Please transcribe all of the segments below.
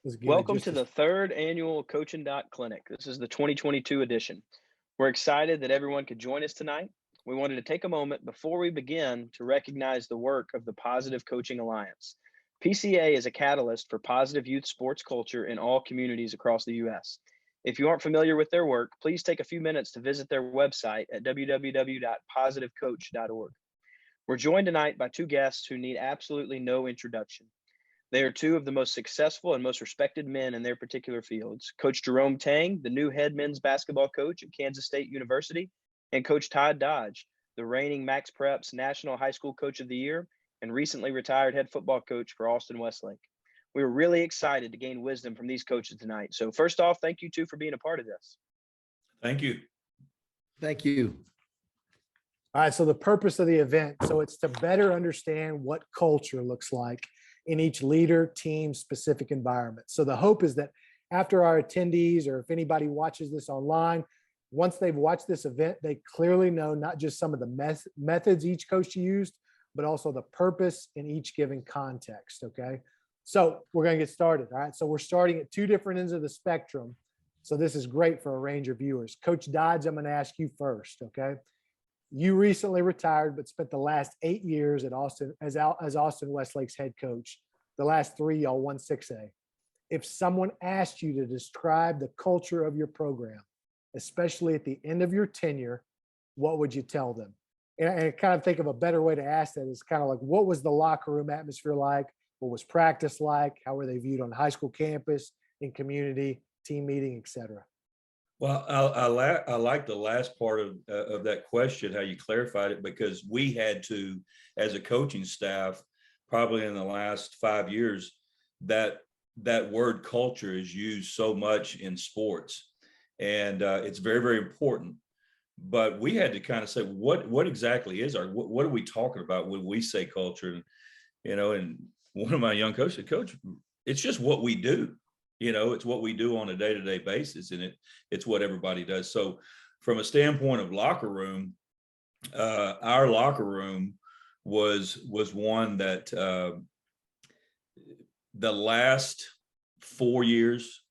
Let's give it Welcome just to a the third annual Coach and Dot Clinic. This is the 2022 edition. We're excited that everyone could join us tonight. We wanted to take a moment before we begin to recognize the work of the Positive Coaching Alliance. PCA is a catalyst for positive youth sports culture in all communities across the U.S. If you aren't familiar with their work, please take a few minutes to visit their website at www.positivecoach.org. We're joined tonight by two guests who need absolutely no introduction. They are two of the most successful and most respected men in their particular fields. Coach Jerome Tang, the new head men's basketball coach at Kansas State University, and Coach Todd Dodge, the reigning Max Preps National High School Coach of the Year and recently retired head football coach for Austin Westlake. We were really excited to gain wisdom from these coaches tonight. So first off, thank you two for being a part of this. Thank you. Thank you. All right, so the purpose of the event, so it's to better understand what culture looks like in each leader, team, specific environment. So the hope is that after our attendees, or if anybody watches this online, once they've watched this event, they clearly know not just some of the methods each coach used, but also the purpose in each given context, okay? So we're gonna get started, all right? So we're starting at two different ends of the spectrum. So this is great for a range of viewers. Coach Dodge, I'm gonna ask you first, okay? You recently retired, but spent the last 8 years at Austin as Austin Westlake's head coach. The last 3, y'all won 6A. If someone asked you to describe the culture of your program, especially at the end of your tenure, what would you tell them? And I kind of think of a better way to ask that is kind of like, what was the locker room atmosphere like? What was practice like? How were they viewed on the high school campus, in community, team meeting, et cetera? Well, I like the last part of that question, how you clarified it, because we had to, as a coaching staff, probably in the last 5 years, that word culture is used so much in sports, and it's very, very important. But we had to kind of say, what exactly is what are we talking about when we say culture? And one of my young coaches said, Coach, it's just what we do. It's what we do on a day-to-day basis, and it's what everybody does. So from a standpoint of locker room, our locker room was one that the last 4 years,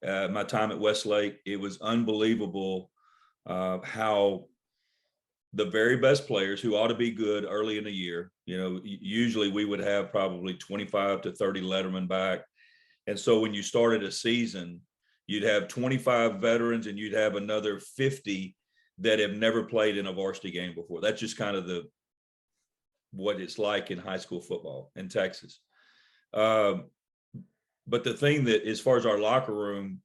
my time at Westlake, it was unbelievable how the very best players who ought to be good early in the year, usually we would have probably 25 to 30 lettermen back. And so when you started a season, you'd have 25 veterans and you'd have another 50 that have never played in a varsity game before. That's just kind of what it's like in high school football in Texas. But the thing that, as far as our locker room,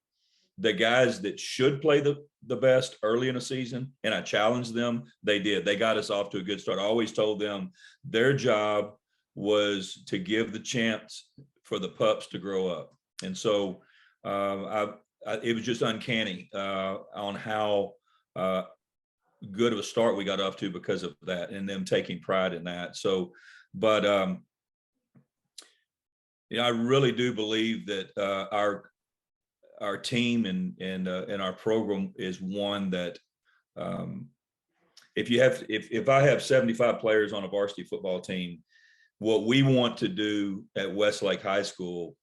the guys that should play the best early in a season, and I challenged them, they did. They got us off to a good start. I always told them their job was to give the chance for the pups to grow up. And so it was just uncanny on how good of a start we got off to because of that, and them taking pride in that. So, but I really do believe that our team and our program is one that if I have 75 players on a varsity football team, what we want to do at Westlake High School,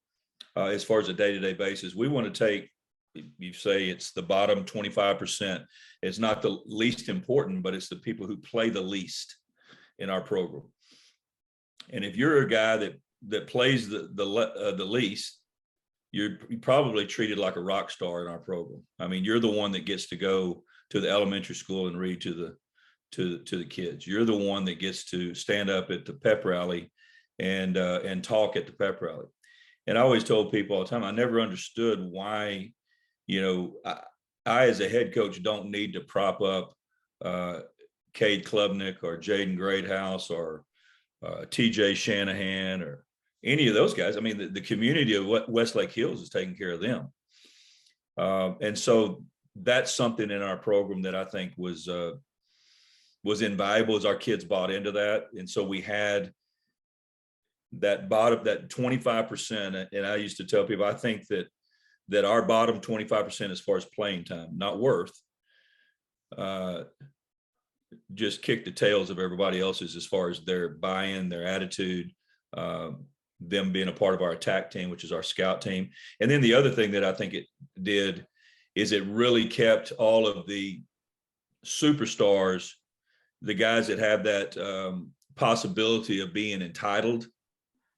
as far as a day-to-day basis, we want to take, you say it's the bottom 25%. It's not the least important, but it's the people who play the least in our program. And if you're a guy that plays the least, you're probably treated like a rock star in our program. I mean, you're the one that gets to go to the elementary school and read to the kids. You're the one that gets to stand up at the pep rally and talk at the pep rally. And I always told people all the time, I never understood why, I as a head coach don't need to prop up Cade Klubnik or Jaden Greathouse or TJ Shanahan or any of those guys. I mean, the community of Westlake Hills is taking care of them. And so that's something in our program that I think was invaluable, as our kids bought into that. And so we had that 25%. And I used to tell people, I think that our bottom 25% as far as playing time, not worth, just kick the tails of everybody else's as far as their buy-in, their attitude, them being a part of our attack team, which is our scout team. And then the other thing that I think it did is it really kept all of the superstars, the guys that have that possibility of being entitled,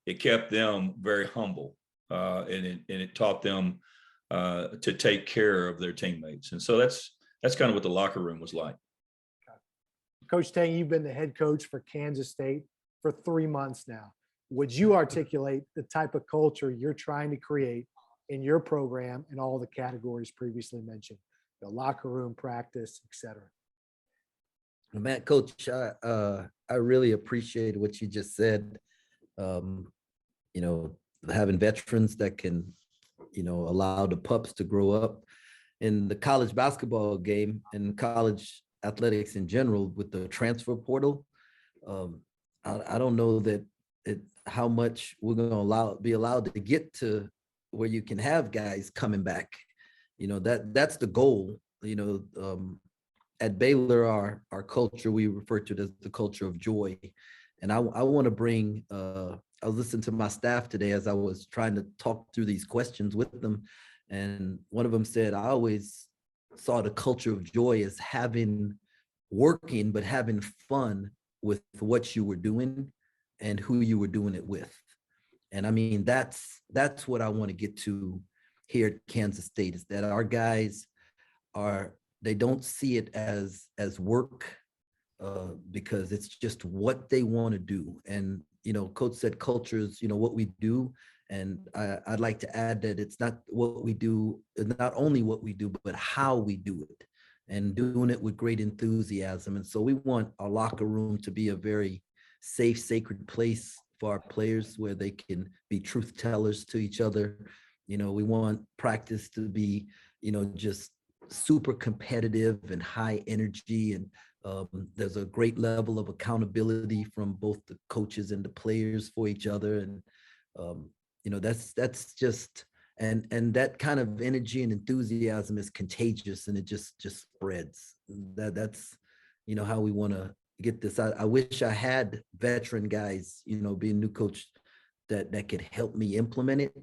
it kept them very humble, and it taught them to take care of their teammates. And so that's kind of what the locker room was like. Coach Tang, you've been the head coach for Kansas State for 3 months now. Would you articulate the type of culture you're trying to create in your program in all the categories previously mentioned, the locker room, practice, et cetera? Matt, Coach, I really appreciate what you just said. You know, having veterans that can, you know, allow the pups to grow up in the college basketball game and college athletics in general with the transfer portal. I don't know that how much we're going to be allowed to get to where you can have guys coming back. You know, that's the goal. You know, at Baylor, our culture, we refer to it as the culture of joy. And I want to bring, I was listening to my staff today as I was trying to talk through these questions with them. And one of them said, I always saw the culture of joy as working, but having fun with what you were doing and who you were doing it with. And I mean, that's what I want to get to here at Kansas State, is that our guys they don't see it as work, because it's just what they want to do. And, you know, Coach said culture is, you know, what we do. And I'd like to add that it's not what we do, not only what we do, but how we do it, and doing it with great enthusiasm. And so we want our locker room to be a very safe, sacred place for our players where they can be truth tellers to each other. You know, we want practice to be, you know, just super competitive and high energy. And there's a great level of accountability from both the coaches and the players for each other. And, you know, that's just, and that kind of energy and enthusiasm is contagious, and it just spreads. That's, you know, how we want to get this. I wish I had veteran guys, you know, being new coach that could help me implement it.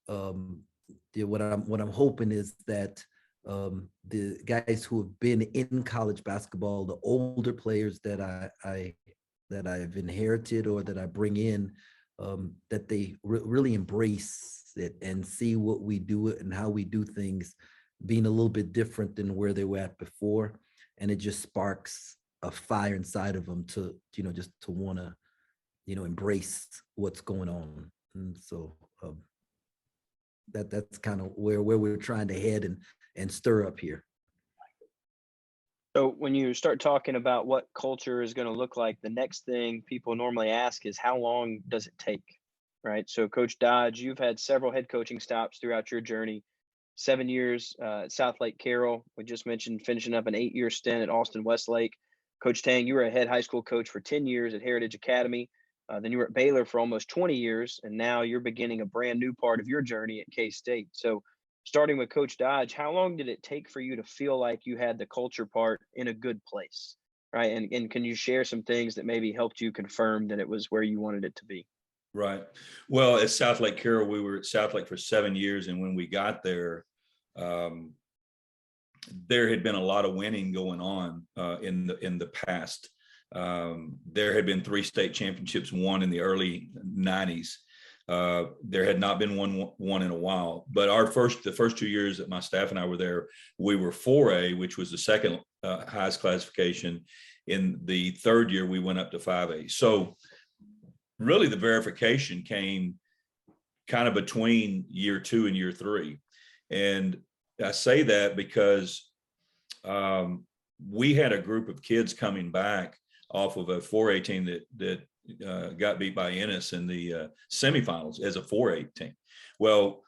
What I'm hoping is that the guys who have been in college basketball, the older players that I've inherited or that I bring in, that they really embrace it and see what we do and how we do things being a little bit different than where they were at before. And it just sparks a fire inside of them to, you know, just to want to, you know, embrace what's going on. And so that's kind of where we're trying to head and stir up here. So when you start talking about what culture is going to look like, the next thing people normally ask is, how long does it take? Right. So Coach Dodge, you've had several head coaching stops throughout your journey. 7 years at South Lake Carroll. We just mentioned finishing up an 8-year stint at Austin Westlake. Coach Tang, you were a head high school coach for 10 years at Heritage Academy. Then you were at Baylor for almost 20 years, and now you're beginning a brand new part of your journey at K-State. So starting with Coach Dodge, how long did it take for you to feel like you had the culture part in a good place, right? And can you share some things that maybe helped you confirm that it was where you wanted it to be? Right. Well, at South Lake Carroll, we were at South Lake for 7 years. And when we got there, there had been a lot of winning going on in the past. There had been 3 state championships won in the early 90s. There had not been one in a while. But the first 2 years that my staff and I were there, we were 4A, which was the second highest classification. In the third year, we went up to 5A. So really the verification came kind of between year 2 and year 3. And I say that because we had a group of kids coming back off of a 4A team that got beat by Ennis in the semifinals as a 4A team. Well,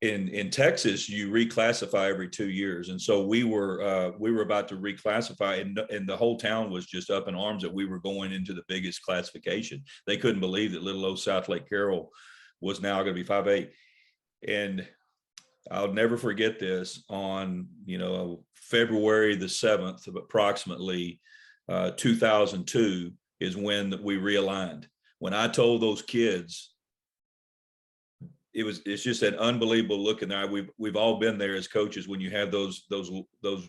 in Texas, you reclassify every 2 years. And so we were about to reclassify, and the whole town was just up in arms that we were going into the biggest classification. They couldn't believe that little old South Lake Carroll was now going to be 5A. And I'll never forget this. On, February the 7th of approximately 2002 is when we realigned. when I told those kids, it's just an unbelievable look in their eye. We've all been there as coaches when you have those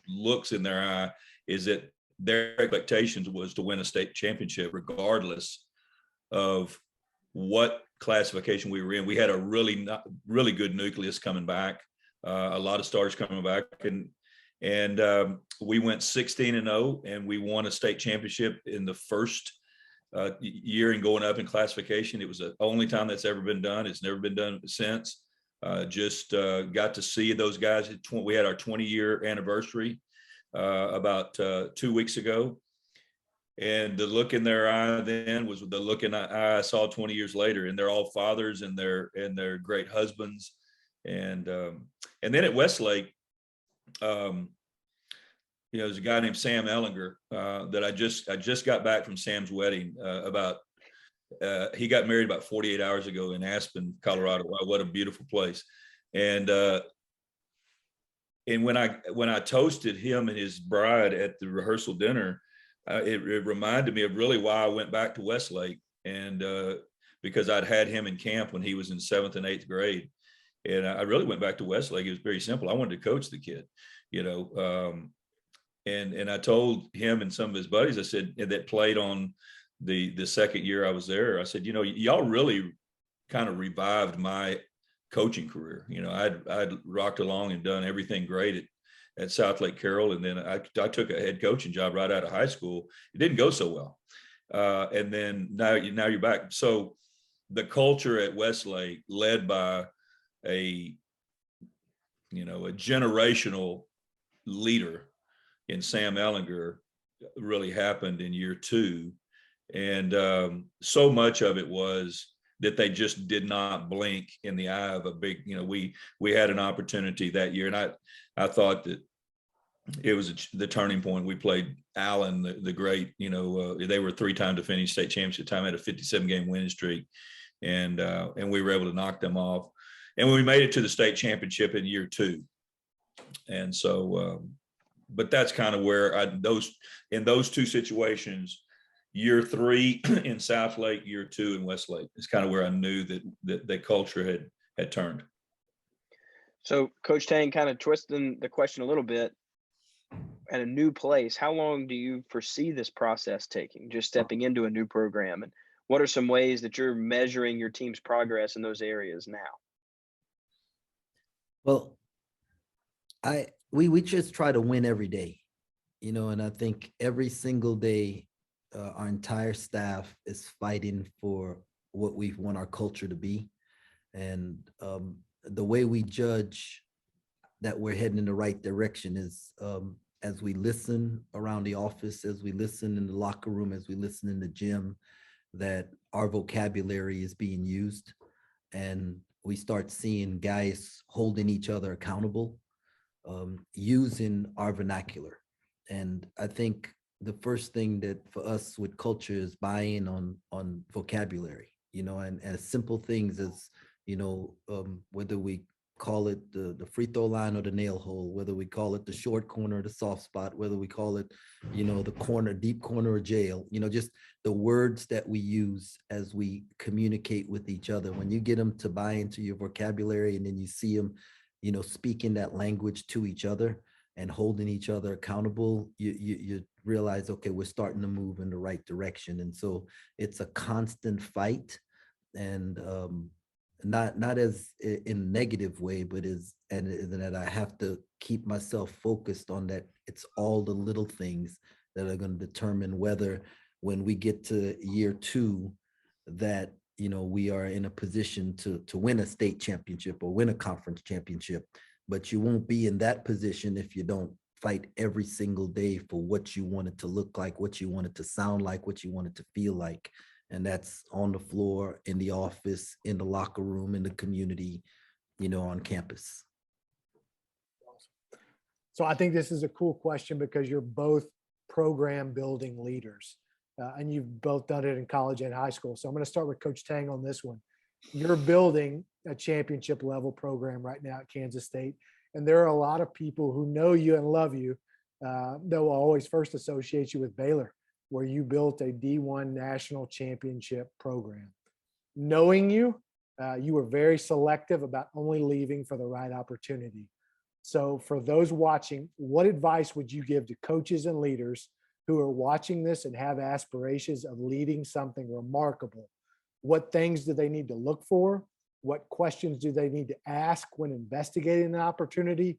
looks in their eye, is that their expectations was to win a state championship regardless of what classification we were in. We had a really good nucleus coming back, a lot of stars coming back, and we went 16-0, and we won a state championship in the first year and going up in classification. It was the only time that's ever been done. It's never been done since. Just got to see those guys. We had our 20-year anniversary about 2 weeks ago. And the look in their eye then was the look in the eye I saw 20 years later. And they're all fathers, and they're great husbands. And then at Westlake, there's a guy named Sam Ellinger that I just got back from Sam's wedding. He got married about 48 hours ago in Aspen, Colorado. Wow, what a beautiful place! And when I toasted him and his bride at the rehearsal dinner, it reminded me of really why I went back to Westlake, and because I'd had him in camp when he was in 7th and 8th grade, and I really went back to Westlake. It was very simple. I wanted to coach the kid, and I told him and some of his buddies, I said, that played on the second year I was there, I said, y'all really kind of revived my coaching career. I'd rocked along and done everything great at South Lake Carroll. And then I took a head coaching job right out of high school. It didn't go so well. And then now you're back. So the culture at Westlake, led by a generational leader in Sam Ellinger, really happened in year 2. And so much of it was that they just did not blink in the eye of a big, we had an opportunity that year. And I thought that it was the turning point. We played Allen, the great, they were 3-time defending state championship time, had a 57-game winning streak. And we were able to knock them off. And we made it to the state championship in year 2. And so, but that's kind of where in those two situations, year 3 in South Lake, year 2 in Westlake, is kind of where I knew that culture had turned. So Coach Tang, kind of twisting the question a little bit, at a new place, how long do you foresee this process taking, just stepping into a new program? And what are some ways that you're measuring your team's progress in those areas now? Well, we just try to win every day, and I think every single day, our entire staff is fighting for what we want our culture to be. And the way we judge that we're heading in the right direction is as we listen around the office, as we listen in the locker room, as we listen in the gym, that our vocabulary is being used, and we start seeing guys holding each other accountable, using our vernacular. And I think the first thing that for us with culture is buying on vocabulary, and as simple things as, whether we call it the free throw line or the nail hole, whether we call it the short corner or the soft spot, whether we call it, the corner, deep corner or jail, just the words that we use as we communicate with each other. When you get them to buy into your vocabulary, and then you see them, speaking that language to each other and holding each other accountable, you realize, okay, we're starting to move in the right direction. And so it's a constant fight, and not as in a negative way, but and that I have to keep myself focused on that. It's all the little things that are going to determine whether, when we get to year 2, that we are in a position to win a state championship or win a conference championship. But you won't be in that position if you don't fight every single day for what you want it to look like, what you want it to sound like, what you want it to feel like. And that's on the floor, in the office, in the locker room, in the community, on campus. So I think this is a cool question because you're both program building leaders, and you've both done it in college and high school. So I'm going to start with Coach Tang on this one. You're building a championship level program right now at Kansas State. And there are a lot of people who know you and love you that will always first associate you with Baylor. where you built a D1 national championship program. Knowing you, you were very selective about only leaving for the right opportunity. So for those watching, what advice would you give to coaches and leaders who are watching this and have aspirations of leading something remarkable? What things do they need to look for? What questions do they need to ask when investigating an opportunity?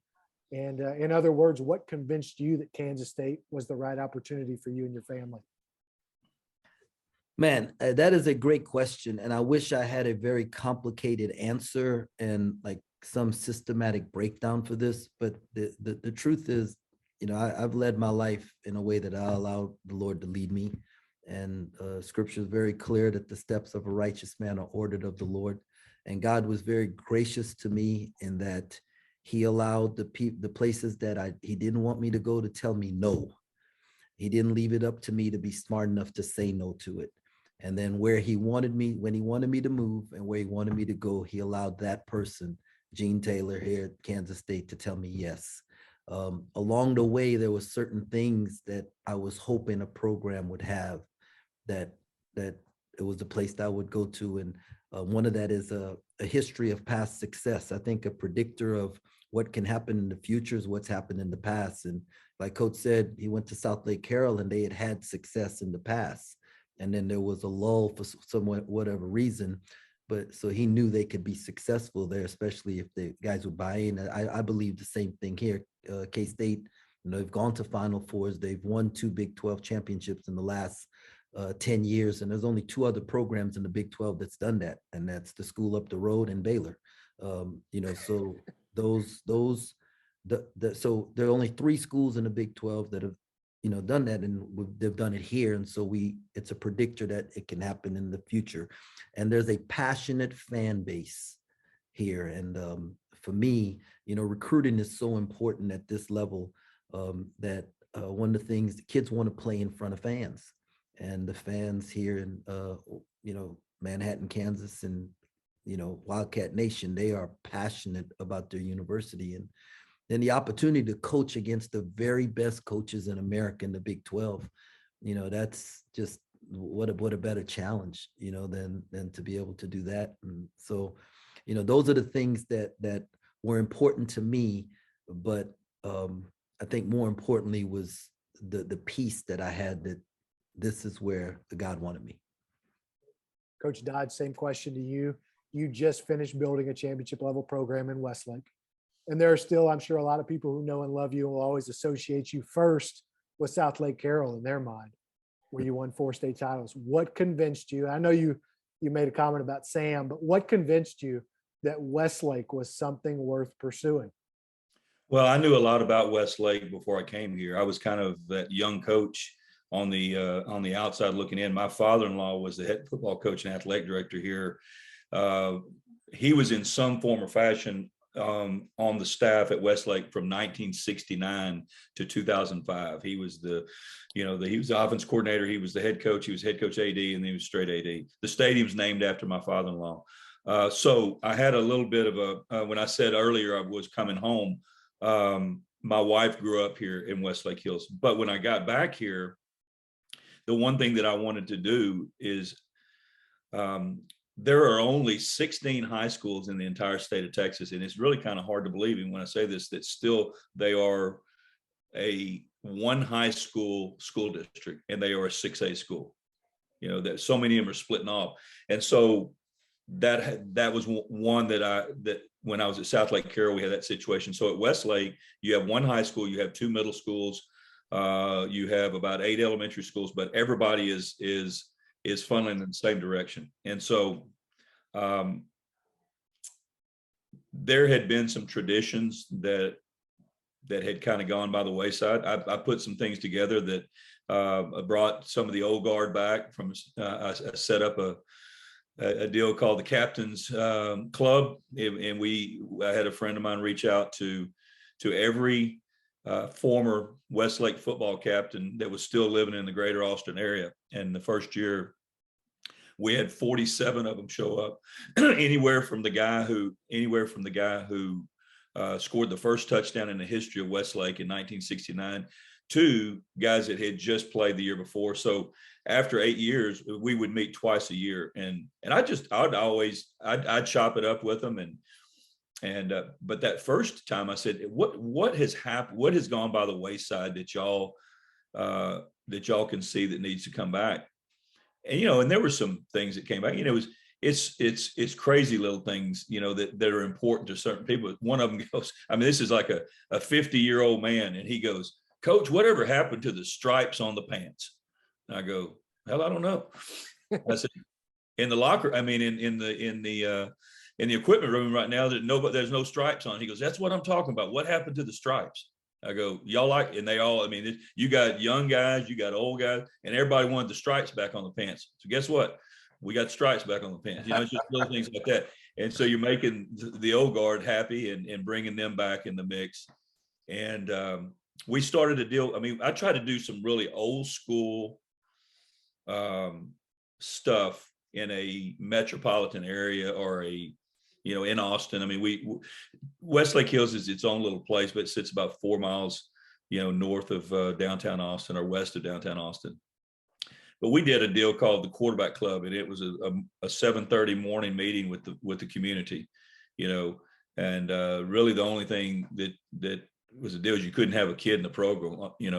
And in other words, what convinced you that Kansas State was the right opportunity for you and your family? Man, that is a great question. And I wish I had a very complicated answer and like some systematic breakdown for this. But the truth is, you know, I've led my life in a way that I allow the Lord to lead me. And scripture is very clear that the steps of a righteous man are ordered of the Lord. And God was very gracious to me in that he allowed the places that he didn't want me to go to tell me no. He didn't leave it up to me to be smart enough to say no to it. And then where he wanted me, when he wanted me to move and where he wanted me to go, he allowed that person, Gene Taylor here at Kansas State, to tell me yes. Along the way, there were certain things that I was hoping a program would have that it was the place that I would go to. And one of that is a history of past success. I think a predictor of what can happen in the future is what's happened in the past. And like Coach said, he went to South Lake Carroll and they had success in the past. And then there was a lull for whatever reason. But so he knew they could be successful there, especially if the guys would buy in. I believe the same thing here. K-State, you know, they've gone to Final Fours. They've won 2 Big 12 championships in the last 10 years. And there's only 2 other programs in the Big 12 that's done that. And that's the school up the road and Baylor. You know, so so there are only 3 schools in the Big 12 that have, you know, done that, and they've done it here. And so it's a predictor that it can happen in the future. And there's a passionate fan base here. And for me, you know, recruiting is so important at this level that one of the things, the kids want to play in front of fans. And the fans here in, you know, Manhattan, Kansas, and, you know, Wildcat Nation, they are passionate about their university. And then the opportunity to coach against the very best coaches in America in the Big 12, you know, that's just what a better challenge, you know, than to be able to do that. And so, you know, those are the things that were important to me. But I think more importantly was the peace that I had that this is where God wanted me. Coach Dodge, same question to you. You just finished building a championship level program in Westlake. And there are still, I'm sure, a lot of people who know and love you and will always associate you first with South Lake Carroll in their mind, where you won 4 state titles. What convinced you? I know you made a comment about Sam, but what convinced you that Westlake was something worth pursuing? Well, I knew a lot about Westlake before I came here. I was kind of that young coach on the outside looking in. My father-in-law was the head football coach and athletic director here. He was in some form or fashion on the staff at Westlake from 1969 to 2005. He was he was the offense coordinator. He was the head coach. He was head coach AD, and he was straight AD. The stadium's named after my father-in-law. So I had a little bit of when I said earlier I was coming home, my wife grew up here in Westlake Hills. But when I got back here, the one thing that I wanted to do is there are only 16 high schools in the entire state of Texas. And it's really kind of hard to believe, even when I say this, that still they are a 1 high school district and they are a 6A school. You know, that so many of them are splitting off. And so that was one that when I was at South Lake Carroll, we had that situation. So at Westlake, you have 1 high school, you have 2 middle schools, you have about 8 elementary schools, but everybody is funneling in the same direction. And so there had been some traditions that had kind of gone by the wayside. I put some things together that I brought some of the old guard back from. I set up a deal called the Captain's Club, and I had a friend of mine reach out to every former Westlake football captain that was still living in the greater Austin area. And the first year, we had 47 of them show up, anywhere from the guy who scored the first touchdown in the history of Westlake in 1969 2 guys that had just played the year before. So after 8 years, we would meet twice a year. And I'd chop it up with them. But that first time I said, what has happened? What has gone by the wayside that y'all can see that needs to come back? And, and there were some things that came back, it's crazy little things, that are important to certain people. One of them goes, this is like a 50-year-old man. And he goes, "Coach, whatever happened to the stripes on the pants?" And I go, "Hell, I don't know." I said, in the locker, in the equipment room right now, there's no stripes on. He goes, "That's what I'm talking about. What happened to the stripes?" I go, "Y'all like," and they all, you got young guys, you got old guys, and everybody wanted the stripes back on the pants. So guess what? We got stripes back on the pants. It's just little things like that. And so you're making the old guard happy and bringing them back in the mix. And we started a deal. I tried to do some really old school stuff in a metropolitan area or in Austin. Westlake Hills is its own little place, but it sits about 4 miles, north of downtown Austin or west of downtown Austin. But we did a deal called the Quarterback Club, and it was a 7:30 morning meeting with the community, and really the only thing that was a deal is you couldn't have a kid in the program. You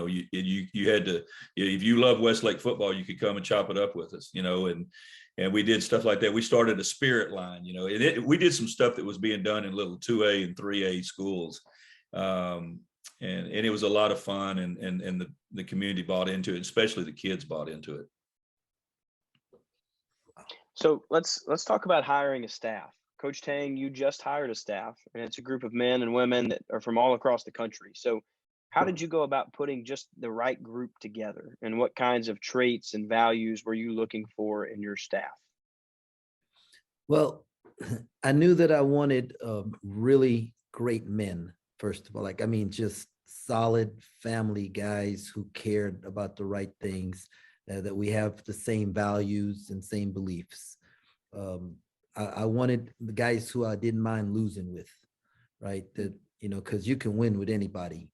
had to, if you love Westlake football, you could come and chop it up with us, and we did stuff like that. We started a spirit line, and we did some stuff that was being done in little 2A and 3A schools. And it was a lot of fun, and the community bought into it, especially the kids bought into it. So let's talk about hiring a staff. Coach Tang, you just hired a staff, and it's a group of men and women that are from all across the country. So how did you go about putting just the right group together, and what kinds of traits and values were you looking for in your staff? Well, I knew that I wanted really great men, first of all, just solid family guys who cared about the right things, that we have the same values and same beliefs. I wanted the guys who I didn't mind losing with, right? That, because you can win with anybody.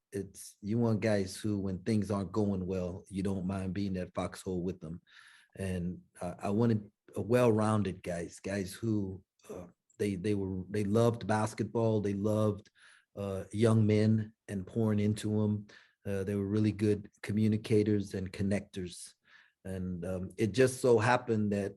You want guys who, when things aren't going well, you don't mind being that foxhole with them. And I wanted a well-rounded guys who they loved basketball, they loved young men and pouring into them. They were really good communicators and connectors. And it just so happened that,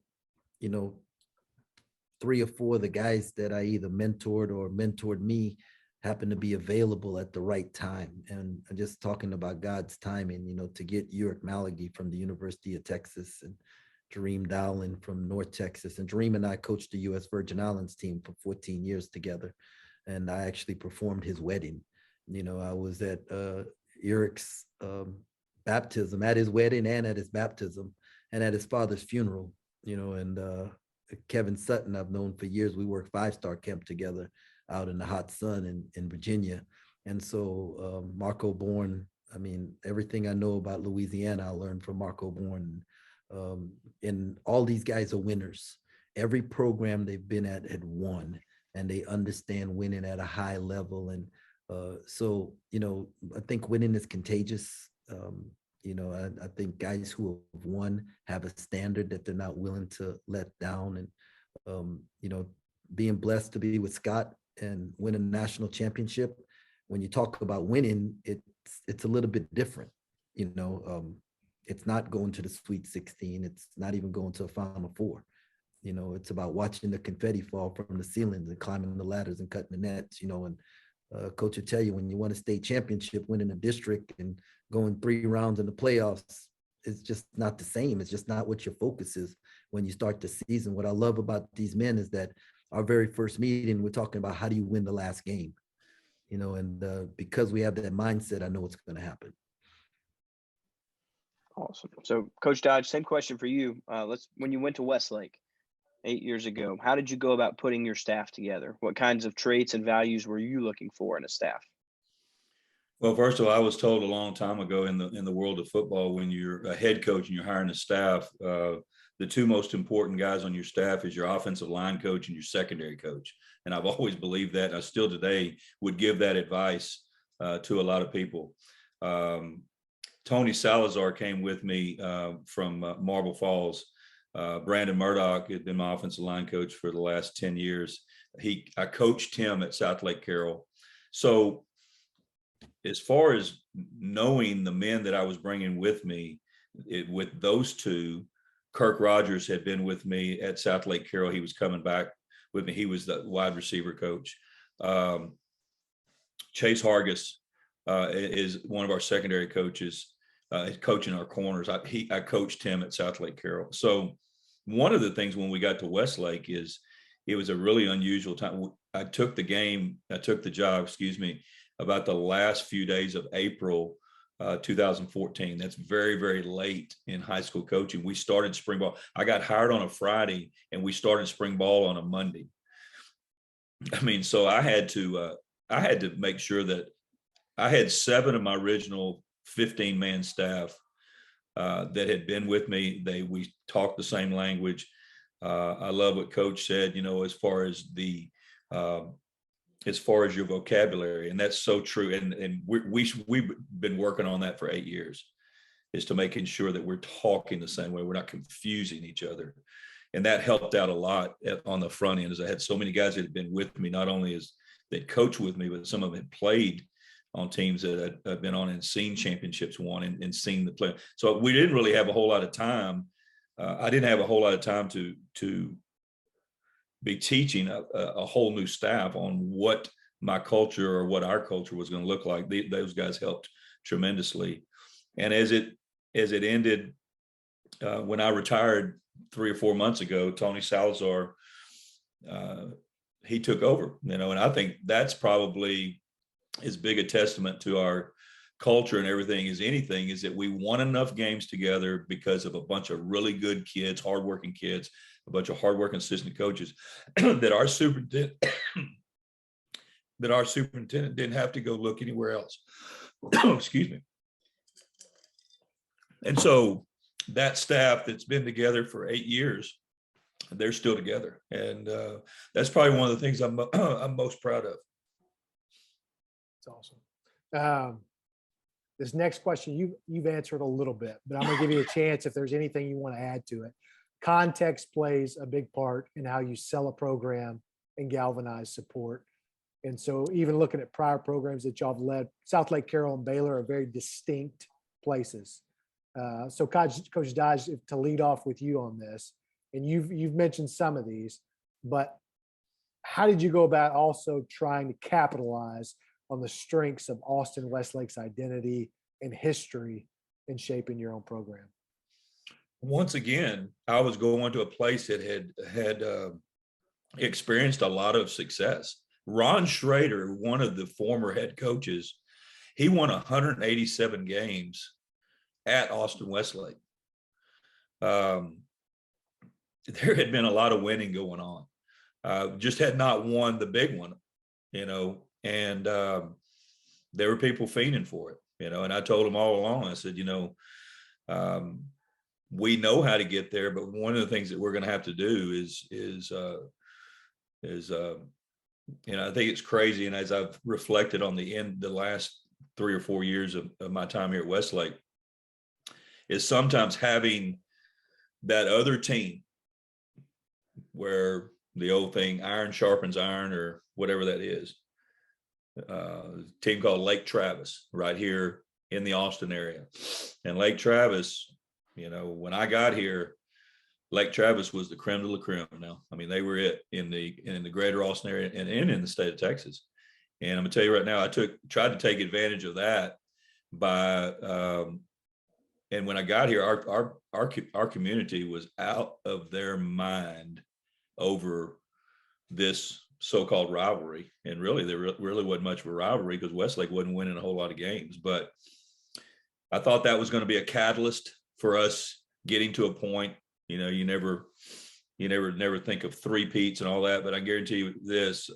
3 or 4 of the guys that I either mentored or mentored me happened to be available at the right time. And I'm just talking about God's timing, to get Uric Malagy from the University of Texas, and Jareem Dowling from North Texas. And Jareem and I coached the U.S. Virgin Islands team for 14 years together. And I actually performed his wedding. I was at Uric's baptism, at his wedding and at his baptism, and at his father's funeral, and Kevin Sutton, I've known for years. We worked 5-star camp together out in the hot sun in Virginia. And so Marco Bourne, everything I know about Louisiana, I learned from Marco Bourne. And all these guys are winners. Every program they've been at had won, and they understand winning at a high level. And so, I think winning is contagious. I think guys who have won have a standard that they're not willing to let down. And, being blessed to be with Scott and win a national championship, when you talk about winning, it's a little bit different. It's not going to the Sweet 16. It's not even going to a Final Four. It's about watching the confetti fall from the ceilings and climbing the ladders and cutting the nets, and coach will tell you, when you win a state championship, winning a district and going 3 rounds in the playoffs, it's just not the same. It's just not what your focus is when you start the season. What I love about these men is that our very first meeting, we're talking about how do you win the last game, and because we have that mindset, I know what's going to happen. Awesome. So Coach Dodge, same question for you. When you went to Westlake 8 years ago, how did you go about putting your staff together? What kinds of traits and values were you looking for in a staff? Well, first of all, I was told a long time ago in the world of football, when you're a head coach and you're hiring a staff, the 2 most important guys on your staff is your offensive line coach and your secondary coach. And I've always believed that. And I still today would give that advice to a lot of people. Tony Salazar came with me from Marble Falls. Brandon Murdoch had been my offensive line coach for the last 10 years. I coached him at South Lake Carroll. So as far as knowing the men that I was bringing with me, with those two, Kirk Rogers had been with me at South Lake Carroll. He was coming back with me. He was the wide receiver coach. Chase Hargis is one of our secondary coaches, coaching our corners. I coached him at South Lake Carroll. So one of the things when we got to Westlake is it was a really unusual time. I took the job, about the last few days of April 2014. That's very, very late in high school coaching. We started spring ball. I got hired on a Friday and we started spring ball on a Monday. I mean, so I had to make sure that I had 7 of my original 15-man staff that had been with me. We talked the same language. I love what Coach said, as far as your vocabulary, and that's so true. And we've been working on that for 8 years, is to making sure that we're talking the same way. We're not confusing each other. And that helped out a lot on the front end, as I had so many guys that had been with me, not only as they coached with me, but some of them had played on teams that I've been on and seen championships won and seen the play. So we didn't really have a whole lot of time. I didn't have a whole lot of time to be teaching a whole new staff on what my culture or what our culture was going to look like. Those guys helped tremendously. And as it ended, when I retired 3 or 4 months ago, Tony Salazar, he took over, and I think that's probably as big a testament to our culture and everything as anything, is that we won enough games together because of a bunch of really good kids, hardworking kids, a bunch of hardworking assistant coaches that our superintendent didn't have to go look anywhere else. Excuse me. And so that staff that's been together for 8 years, they're still together. And that's probably one of the things I'm most proud of. That's awesome. This next question, you've answered a little bit, but I'm going to give you a chance if there's anything you want to add to it. Context plays a big part in how you sell a program and galvanize support. And so even looking at prior programs that y'all have led, South Lake Carroll and Baylor are very distinct places. So Coach Dodge, to lead off with you on this, and you've mentioned some of these, but how did you go about also trying to capitalize on the strengths of Austin Westlake's identity and history in shaping your own program? Once again, I was going to a place that had experienced a lot of success. Ron Schrader, one of the former head coaches, he won 187 games at Austin Westlake. There had been a lot of winning going on. Just had not won the big one, and there were people fiending for it, and I told them all along, I said, we know how to get there, but one of the things that we're going to have to do is I think it's crazy. And as I've reflected on the last 3 or 4 years of my time here at Westlake, is sometimes having that other team where the old thing, iron sharpens iron, or whatever that is. Team called Lake Travis right here in the Austin area. And Lake Travis, when I got here, Lake Travis was the creme de la creme. Now, I mean, they were it in the greater Austin area and in the state of Texas. And I'm gonna tell you right now, I tried to take advantage of that by, and when I got here, our community was out of their mind over this so-called rivalry. And really, there really wasn't much of a rivalry because Westlake wasn't winning a whole lot of games. But I thought that was going to be a catalyst for us getting to a point. You never think of three-peats and all that, but I guarantee you this,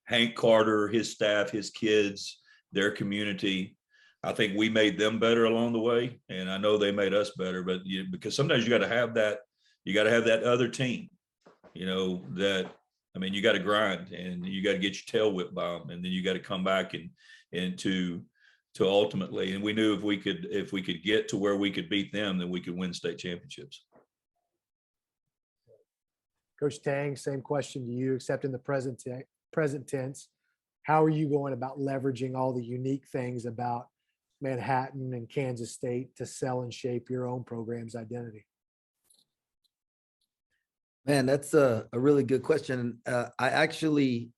Hank Carter, his staff, his kids, their community, I think we made them better along the way. And I know they made us better, but because sometimes you got to have that other team, you got to grind and you got to get your tail whipped by them. And then you got to come back and to to ultimately, and we knew if we could get to where we could beat them, then we could win state championships. Coach Tang, same question to you, except in the present tense. How are you going about leveraging all the unique things about Manhattan and Kansas State to sell and shape your own program's identity? Man, that's a really good question. I actually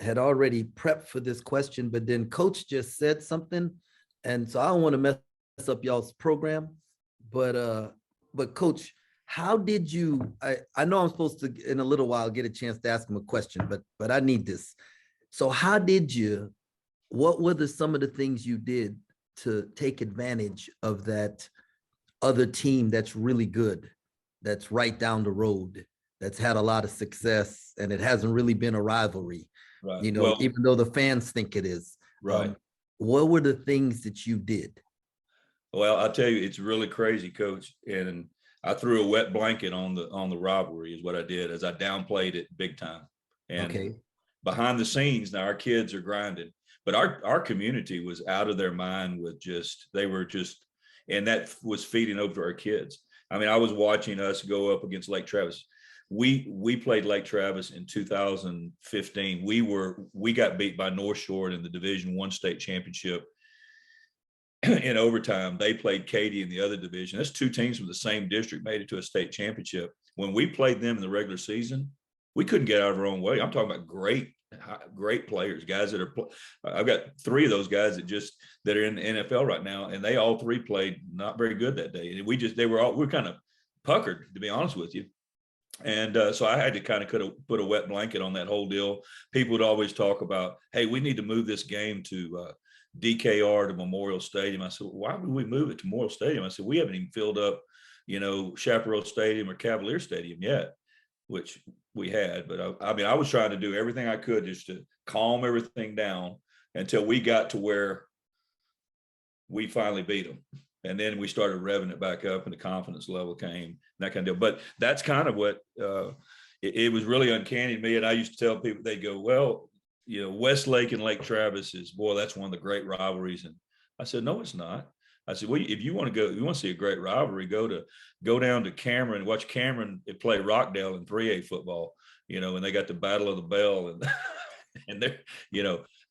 had already prepped for this question, but then Coach just said something, and so I don't want to mess up y'all's program. But Coach, how did you? I know I'm supposed to in a little while get a chance to ask him a question, but I need this. So how did you? What were some of the things you did to take advantage of that other team that's really good, that's right down the road, that's had a lot of success, and it hasn't really been a rivalry, Right. you know, Well, even though the fans think it is. right. What were the things that you did? Well, I'll tell you, it's really crazy, Coach. And I threw a wet blanket on the rivalry is what I did, as I downplayed it big time. And Okay. behind the scenes, now our kids are grinding, but our community was out of their mind with and that was feeding over to our kids. I mean, I was watching us go up against Lake Travis. We played Lake Travis in 2015. We got beat by North Shore in the Division I state championship in overtime. They played Katy in the other division. That's two teams from the same district made it to a state championship. When we played them in the regular season, we couldn't get out of our own way. I'm talking about great players, guys that are. I've got three of those guys that are in the NFL right now, and they all three played not very good that day. And we're kind of puckered, to be honest with you. And so I had to kind of put a wet blanket on that whole deal. People would always talk about, hey, we need to move this game to DKR to Memorial Stadium. I said, well, why would we move it to Memorial Stadium? I said, we haven't even filled up, Chaparral Stadium or Cavalier Stadium yet, which we had. But I was trying to do everything I could just to calm everything down until we got to where we finally beat them. And then we started revving it back up and the confidence level came, that kind of deal. But that's kind of what it was really uncanny to me. And I used to tell people, they go, well, Westlake and Lake Travis that's one of the great rivalries. And I said, no, it's not. I said, well, if you want to see a great rivalry, go down to Cameron, watch Cameron play Rockdale in 3A football, and they got the Battle of the Bell and and they're,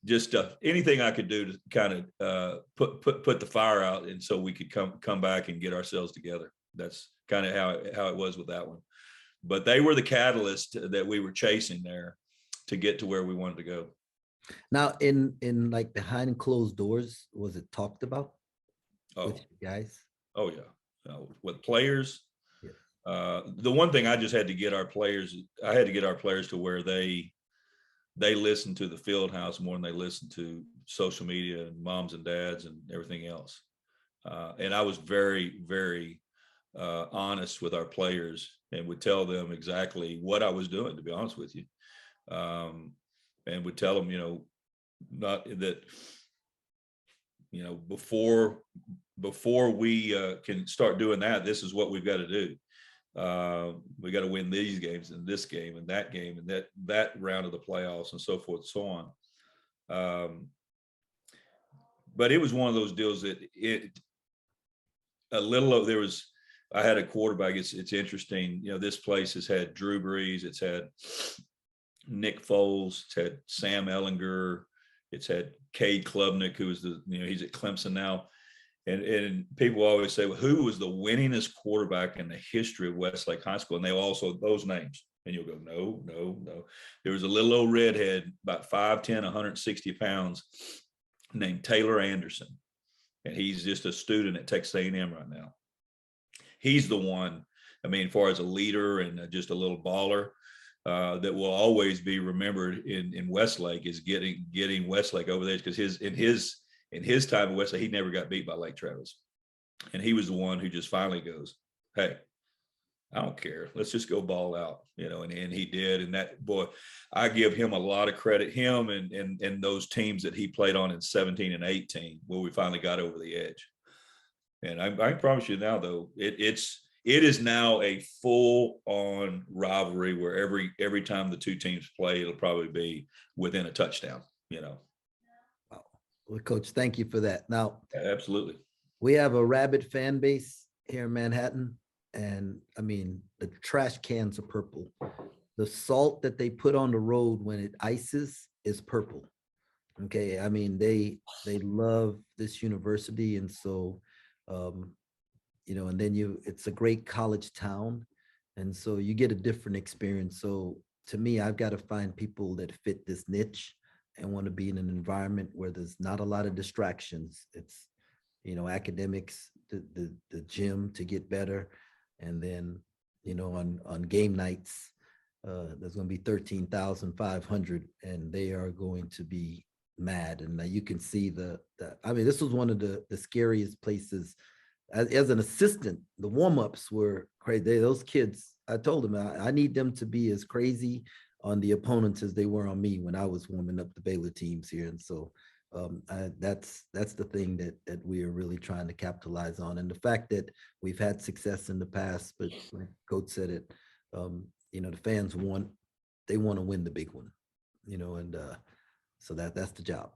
just anything I could do to kind of put the fire out, and so we could come back and get ourselves together. That's kind of how it was with that one. But they were the catalyst that we were chasing there to get to where we wanted to go. Now, in like behind closed doors, was it talked about with you guys? Oh yeah, with players. Yeah. The one thing I just had to get our players to where they listen to the field house more than they listen to social media and moms and dads and everything else. And I was very, very honest with our players and would tell them exactly what I was doing, to be honest with you. And would tell them, not that, before we can start doing that, this is what we've got to do. We got to win these games and this game and that round of the playoffs and so forth and so on. But it was one of those deals that I had a quarterback. It's interesting. This place has had Drew Brees. It's had Nick Foles. It's had Sam Ellinger. It's had Cade Klubnik, who is he's at Clemson now. And people always say, well, who was the winningest quarterback in the history of Westlake High School? And they also those names. And you'll go, no. There was a little old redhead, about 5'10", 160 pounds, named Taylor Anderson. And he's just a student at Texas A&M right now. He's the one, as far as a leader and just a little baller, that will always be remembered in Westlake, is getting Westlake over there, because in his time at Westlake, he never got beat by Lake Travis. And he was the one who just finally goes, hey, I don't care. Let's just go ball out, and he did. And that boy, I give him a lot of credit, him and those teams that he played on in 17 and 18, where we finally got over the edge. And I promise you now, though, it is now a full-on rivalry where every time the two teams play, it'll probably be within a touchdown, Wow. Well, Coach, thank you for that. Now, Absolutely. we have a rabid fan base here in Manhattan. And I mean, the trash cans are purple. The salt that they put on the road when it ices is purple. Okay. I mean, they love this university. And so, um, and then it's a great college town. And so you get a different experience. So to me, I've got to find people that fit this niche and want to be in an environment where there's not a lot of distractions. It's, academics, the gym to get better. And then, on game nights, there's going to be 13,500 and they are going to be mad. And you can see I mean, this was one of the scariest places. As an assistant, the warm-ups were crazy. Those kids, I told them I need them to be as crazy on the opponents as they were on me when I was warming up the Baylor teams here. And so that's the thing that we are really trying to capitalize on. And the fact that we've had success in the past, but like Coach said it, the fans want to win the big one, and so that's the job.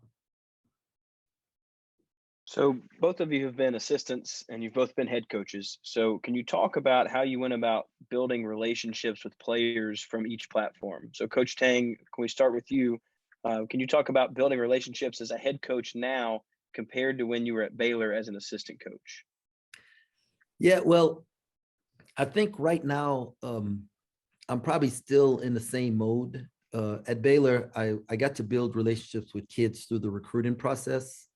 So both of you have been assistants and you've both been head coaches. So can you talk about how you went about building relationships with players from each platform? So Coach Tang, can we start with you? Can you talk about building relationships as a head coach now compared to when you were at Baylor as an assistant coach? Yeah, well, I think right now I'm probably still in the same mode. At Baylor, I got to build relationships with kids through the recruiting process.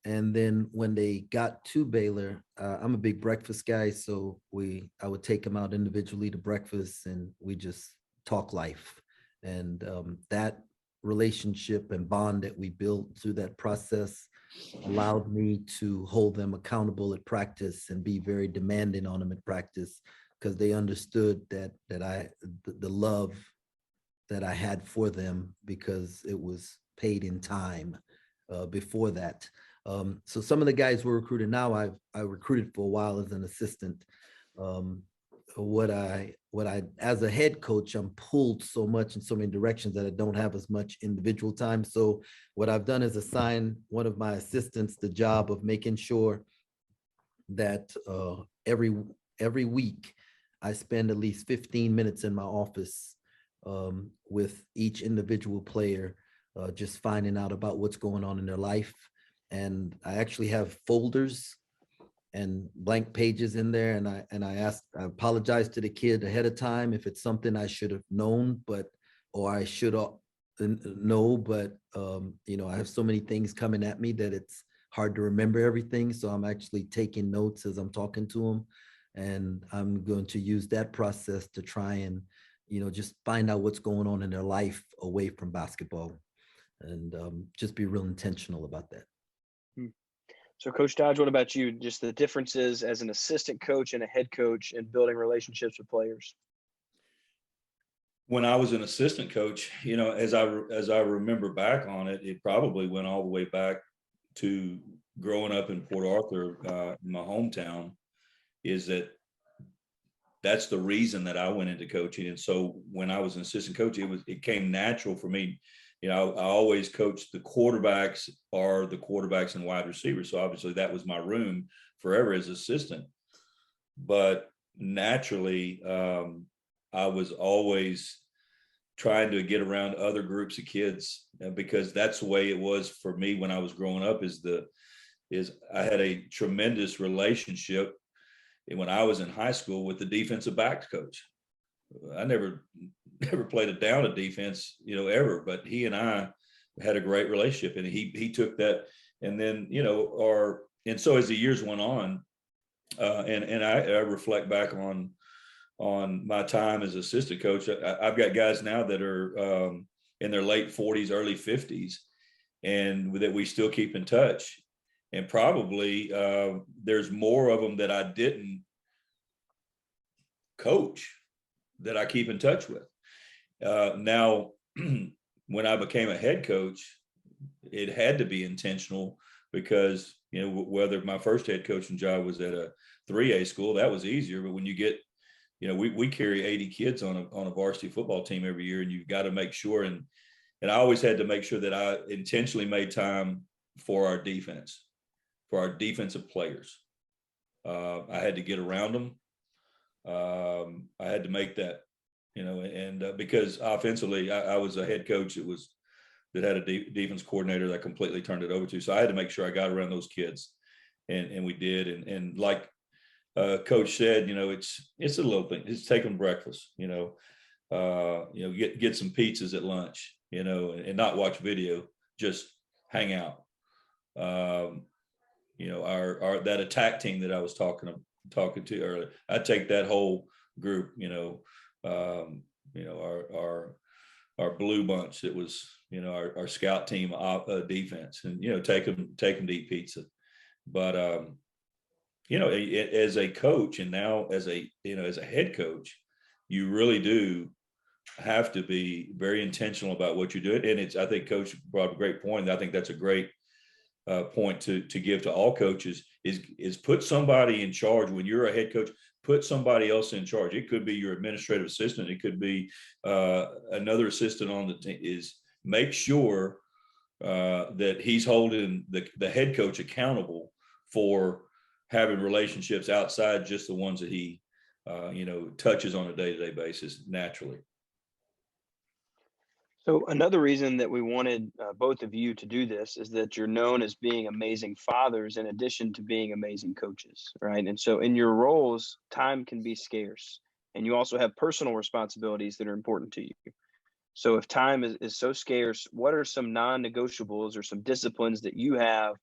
And then when they got to Baylor, I'm a big breakfast guy. So I would take them out individually to breakfast and we just talk life. And that relationship and bond that we built through that process allowed me to hold them accountable at practice and be very demanding on them at practice because they understood that the love that I had for them because it was paid in time before that. So some of the guys we're recruiting now, I recruited for a while as an assistant. What I as a head coach, I'm pulled so much in so many directions that I don't have as much individual time. So what I've done is assign one of my assistants the job of making sure that every week I spend at least 15 minutes in my office with each individual player, just finding out about what's going on in their life. And I actually have folders and blank pages in there. And I apologize to the kid ahead of time if it's something I should have known, or I should know, but I have so many things coming at me that it's hard to remember everything. So I'm actually taking notes as I'm talking to them. And I'm going to use that process to try and, just find out what's going on in their life away from basketball and just be real intentional about that. So Coach Dodge, what about you? Just the differences as an assistant coach and a head coach in building relationships with players. When I was an assistant coach, as I remember back on it, it probably went all the way back to growing up in Port Arthur, my hometown, is that's the reason that I went into coaching. And so when I was an assistant coach, it came natural for me. I always coached the quarterbacks and wide receivers. So obviously that was my room forever as assistant. But naturally, I was always trying to get around other groups of kids because that's the way it was for me when I was growing up. Is I had a tremendous relationship when I was in high school with the defensive backs coach. I never played it down at defense, ever, but he and I had a great relationship, and he took that, and then, and so as the years went on, and I reflect back on my time as assistant coach. I've got guys now that are in their late 40s, early 50s, and that we still keep in touch. And probably there's more of them that I didn't coach that I keep in touch with. Now, when I became a head coach, it had to be intentional because, whether my first head coaching job was at a 3A school, that was easier. But when you get, we carry 80 kids on a varsity football team every year, and you've got to make sure. And I always had to make sure that I intentionally made time for our defense, for our defensive players. I had to get around them. I had to make that, and because offensively, I was a head coach that had a defense coordinator that completely turned it over to. So I had to make sure I got around those kids, and we did. And like Coach said, it's a little thing. It's take them breakfast, get some pizzas at lunch, and not watch video, just hang out. Our that attack team that I was talking to earlier, I take that whole group, our blue bunch that was, our scout team defense, and, take them to eat pizza. But, as a coach, and now as a head coach, you really do have to be very intentional about what you're doing. And I think Coach brought up a great point. I think that's a great point to give to all coaches is put somebody in charge. When you're a head coach, put somebody else in charge. It could be your administrative assistant. It could be another assistant on the team. Is make sure that he's holding the head coach accountable for having relationships outside just the ones that he touches on a day-to-day basis naturally. So another reason that we wanted both of you to do this is that you're known as being amazing fathers in addition to being amazing coaches, right? And so in your roles, time can be scarce, and you also have personal responsibilities that are important to you. So if time is so scarce, what are some non-negotiables or some disciplines that you have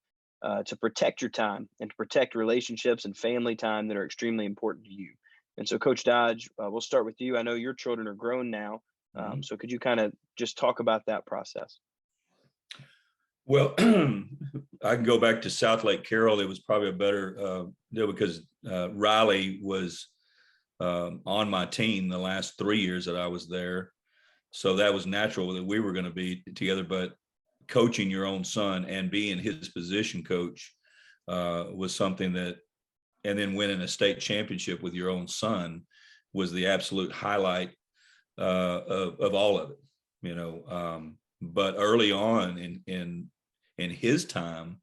to protect your time and to protect relationships and family time that are extremely important to you? And so Coach Dodge, we'll start with you. I know your children are grown now. So could you kind of just talk about that process? Well, I can go back to Southlake Carroll. It was probably a better deal because Riley was on my team the last 3 years that I was there. So that was natural that we were going to be together. But coaching your own son and being his position coach was something that, and then winning a state championship with your own son was the absolute highlight of all of it, but early on in his time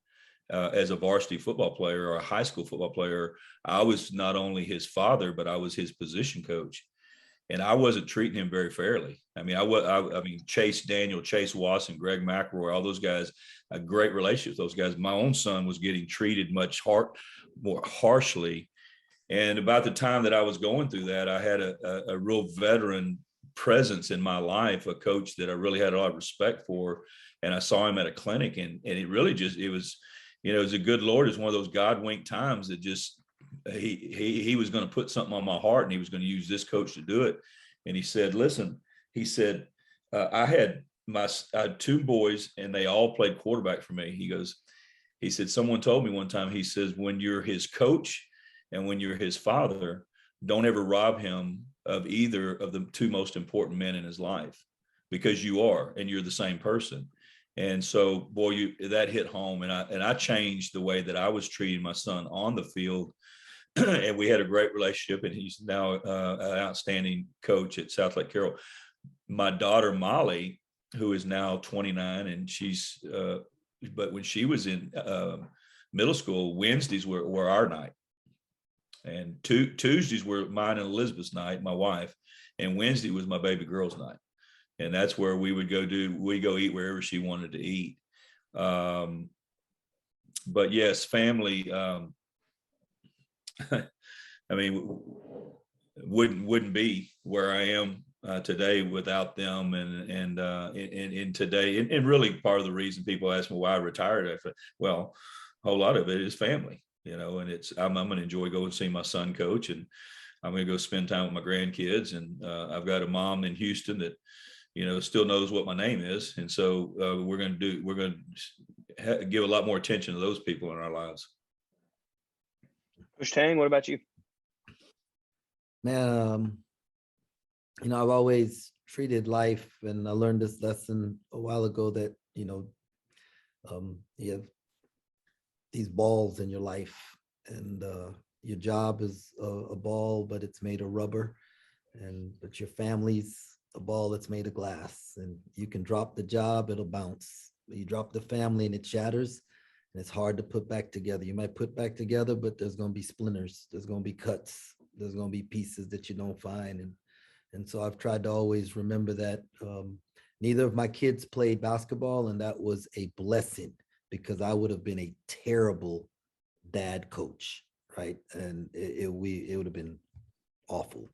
as a varsity football player or a high school football player, I was not only his father, but I was his position coach, and I wasn't treating him very fairly. I mean, Chase Daniel, Chase Watson, Greg McElroy, all those guys, a great relationship with those guys. My own son was getting treated much more harshly. And about the time that I was going through that, I had a real veteran presence in my life, a coach that I really had a lot of respect for. And I saw him at a clinic, and it really it was a good Lord. It was one of those God wink times that just, he was going to put something on my heart, and he was going to use this coach to do it. And he said, listen, he said, I had 2 boys and they all played quarterback for me. He said, someone told me one time, he says, when you're his coach and when you're his father, don't ever rob him of either of the 2 most important men in his life, because you are, and you're the same person. And so, boy, that hit home. And I changed the way that I was treating my son on the field. And we had a great relationship, and he's now an outstanding coach at Southlake Carroll. My daughter, Molly, who is now 29, and but when she was in middle school, Wednesdays were our night. And Tuesdays were mine and Elizabeth's night, my wife, and Wednesday was my baby girl's night. And that's where we would go eat wherever she wanted to eat. But yes, family, I mean, wouldn't be where I am today without them. And today, and really part of the reason people ask me why I retired after, well, a whole lot of it is family. And I'm going to enjoy going to see my son coach, and I'm going to go spend time with my grandkids. And I've got a mom in Houston that, still knows what my name is. And so we're going to give a lot more attention to those people in our lives. Coach Tang, what about you? Man, I've always treated life, and I learned this lesson a while ago that, you have these balls in your life, and your job is a ball, but it's made of rubber, but your family's a ball that's made of glass, and you can drop the job, it'll bounce. You drop the family and it shatters. and it's hard to put back together. You might put back together, but there's going to be splinters. There's going to be cuts. There's going to be pieces that you don't find. And so I've tried to always remember that neither of my kids played basketball, and that was a blessing because I would have been a terrible dad coach, right? And it would have been awful.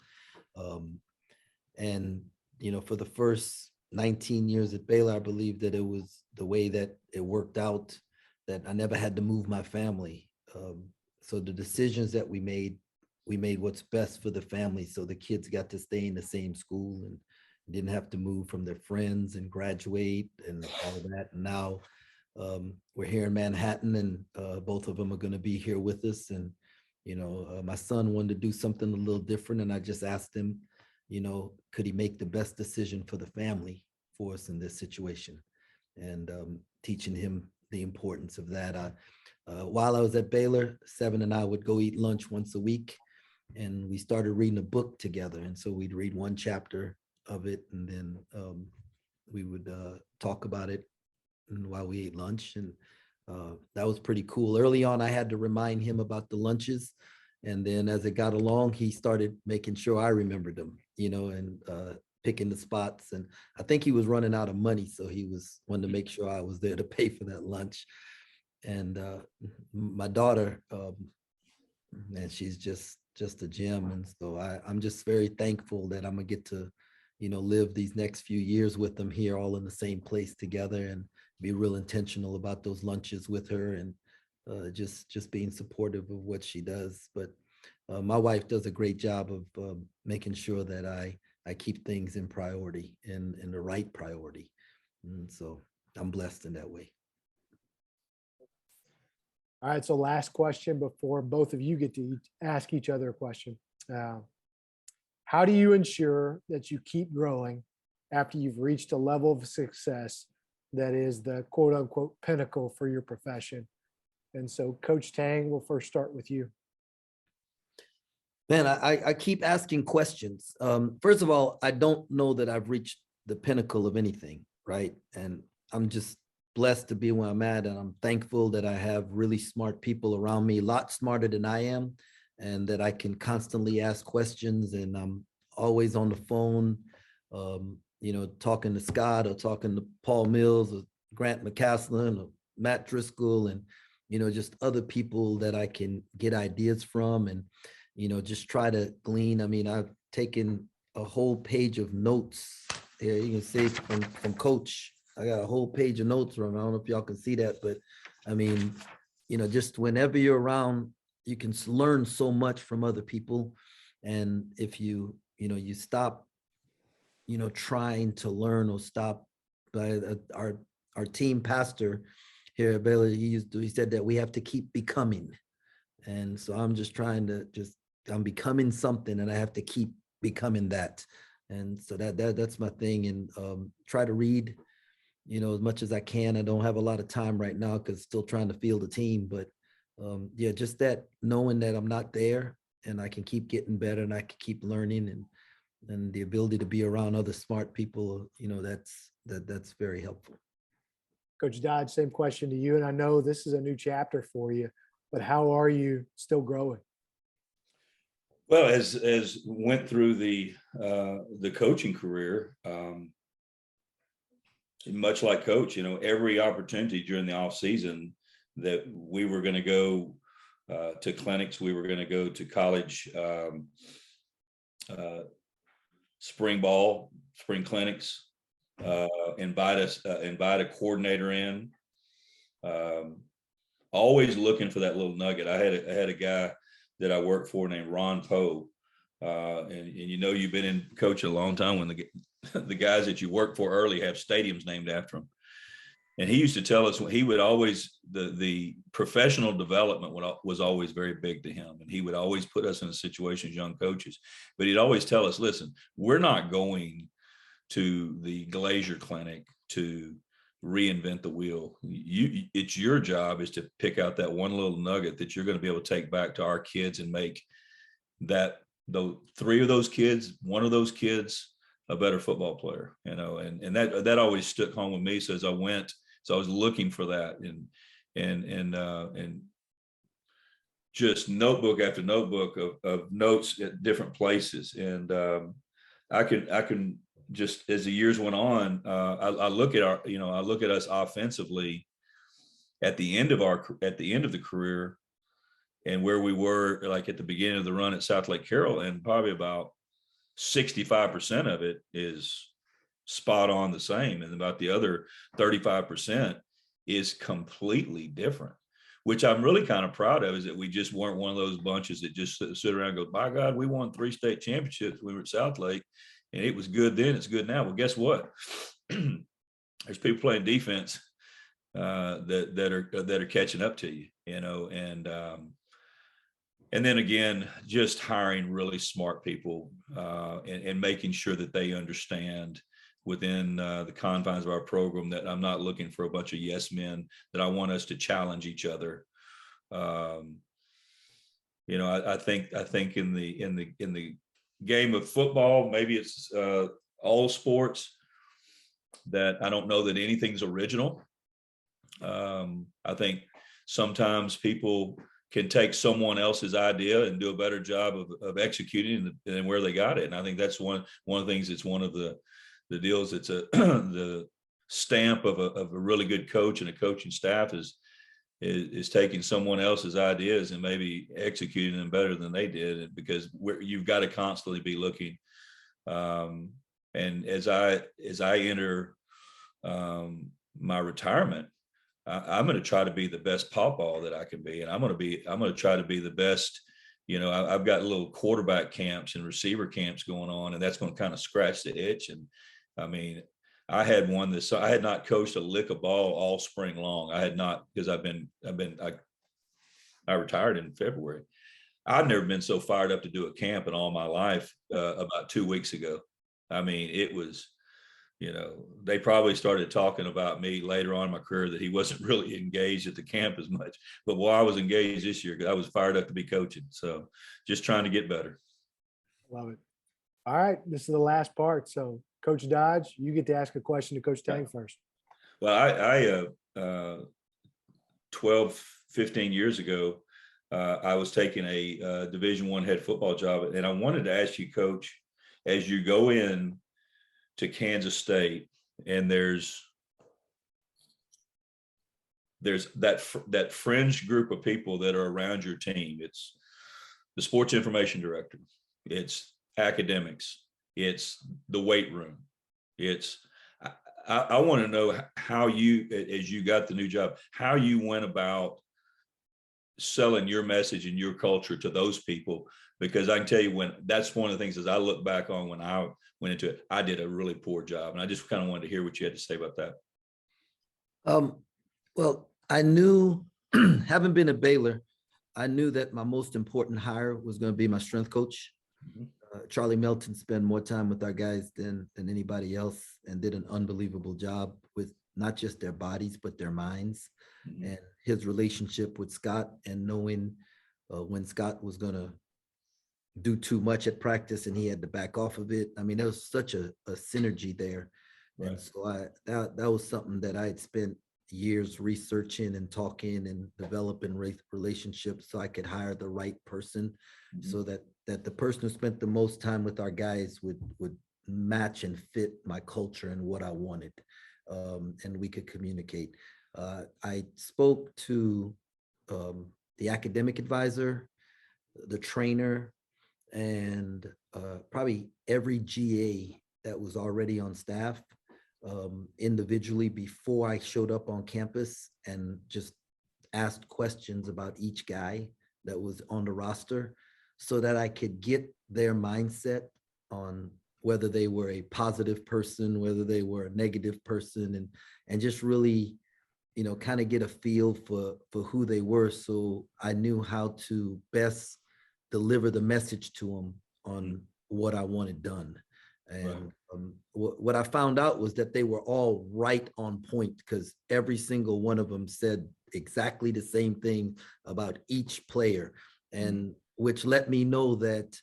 And, you know, for the first 19 years at Baylor, I believe that it was the way that it worked out, that I never had to move my family. So the decisions that we made what's best for the family. So the kids got to stay in the same school and didn't have to move from their friends and graduate and all of that. And now we're here in Manhattan, and both of them are going to be here with us. And, you know, my son wanted to do something a little different. And I just asked him, you know, could he make the best decision for the family for us in this situation? And teaching him the importance of that. While I was at Baylor, Seven and I would go eat lunch once a week, and we started reading a book together. And so we'd read one chapter of it, and then we would talk about it while we ate lunch. And that was pretty cool. Early on, I had to remind him about the lunches. And then as it got along, he started making sure I remembered them, you know, and picking the spots. And I think he was running out of money, so he was wanting to make sure I was there to pay for that lunch. And my daughter, man, she's just a gem. And so I'm just very thankful that I'm gonna get to, you know, live these next few years with them here, all in the same place together, and be real intentional about those lunches with her, and just being supportive of what she does. But my wife does a great job of making sure that I keep things in priority, and in the right priority. And so I'm blessed in that way. All right, so last question before both of you get to ask each other a question. How do you ensure that you keep growing after you've reached a level of success that is the quote unquote pinnacle for your profession? And so Coach Tang, we'll first start with you. Man, I keep asking questions. First of all, I don't know that I've reached the pinnacle of anything, right? And I'm just blessed to be where I'm at, and I'm thankful that I have really smart people around me, a lot smarter than I am, and that I can constantly ask questions. And I'm always on the phone, you know, talking to Scott or talking to Paul Mills or Grant McCaslin or Matt Driscoll, and, you know, just other people that I can get ideas from, and, you know, just try to glean. I mean, I've taken a whole page of notes here. You can see from Coach, I got a whole page of notes from him. I don't know if y'all can see that, but I mean, you know, just whenever you're around, you can learn so much from other people. And if you know, you stop, you know, trying to learn, or stop. By our team pastor here at Baylor, he said that we have to keep becoming. And so I'm just trying to I'm becoming something, and I have to keep becoming that. And so that's my thing. And try to read, you know, as much as I can. I don't have a lot of time right now because still trying to field a team, but yeah, just that knowing that I'm not there, and I can keep getting better, and I can keep learning, and the ability to be around other smart people, you know, that's very helpful. Coach Dodge, same question to you. And I know this is a new chapter for you, but how are you still growing? Well, as went through the coaching career, much like Coach, you know, every opportunity during the off season that we were going to go to clinics, we were going to go to college spring clinics, invite a coordinator in, always looking for that little nugget. I had a guy that I worked for named Ron Poe. And you know, you've been in coaching a long time when the guys that you work for early have stadiums named after them. And he used to tell us, he would always, the professional development was always very big to him. And he would always put us in a situation as young coaches, but he'd always tell us, listen, we're not going to the Glazier Clinic to reinvent the wheel. It's your job is to pick out that one little nugget that you're going to be able to take back to our kids and make that, though, three of those kids, one of those kids, a better football player, you know, and that always stuck home with me. So as I was looking for that, and just notebook after notebook of notes at different places. And I can just, as the years went on, I look at I look at us offensively at the end of the career and where we were like at the beginning of the run at South Lake Carroll, and probably about 65% of it is spot on the same, and about the other 35% is completely different, which I'm really kind of proud of, is that we just weren't one of those bunches that just sit around and go, by God, we won 3 state championships when we were at South Lake, and it was good then, it's good now. Well, guess what? There's people playing defense that are catching up to you, and then again, just hiring really smart people and making sure that they understand within the confines of our program that I'm not looking for a bunch of yes men, that I want us to challenge each other. I think in the game of football, maybe it's all sports, that I don't know that anything's original. I think sometimes people can take someone else's idea and do a better job of executing than where they got it. And I think that's one of the things that's one of the deals. It's the stamp of a really good coach and a coaching staff is taking someone else's ideas and maybe executing them better than they did, because you've got to constantly be looking. And as I enter my retirement, I'm going to try to be the best pawpaw that I can be, and I'm going to try to be the best. I've got little quarterback camps and receiver camps going on, and that's going to kind of scratch the itch. And I mean, I had not coached a lick of ball all spring long. I had not, because I retired in February. I've never been so fired up to do a camp in all my life. About 2 weeks ago, I mean, it was. They probably started talking about me later on in my career that he wasn't really engaged at the camp as much. But I was engaged this year because I was fired up to be coaching. So just trying to get better. Love it. All right. This is the last part. So Coach Dodge, you get to ask a question to Coach Tang first. Well, I 12, 15 years ago, I was taking a Division I head football job. And I wanted to ask you, Coach, as you go in to Kansas State, and there's that fringe group of people that are around your team. It's the sports information director, it's academics, it's the weight room. I want to know how you, as you got the new job, how you went about selling your message and your culture to those people, because I can tell you, that's one of the things as I look back on when I went into it, I did a really poor job. And I just kind of wanted to hear what you had to say about that. Well, I knew, having been at Baylor, I knew that my most important hire was going to be my strength coach. Charlie Melton spent more time with our guys than anybody else, and did an unbelievable job with not just their bodies, but their minds. And his relationship with Scott, and knowing when Scott was going to do too much at practice and he had to back off of it. I mean, there was such a synergy there. Right. And so that was something that I had spent years researching and talking and developing relationships so I could hire the right person, so that the person who spent the most time with our guys would match and fit my culture and what I wanted, and we could communicate. I spoke to the academic advisor, the trainer, and probably every GA that was already on staff individually before I showed up on campus, and just asked questions about each guy that was on the roster, so that I could get their mindset on whether they were a positive person, whether they were a negative person, and just really, kind of get a feel for who they were, so I knew how to best deliver the message to them on what I wanted done. And what I found out was that they were all right on point, because every single one of them said exactly the same thing about each player, and which let me know that,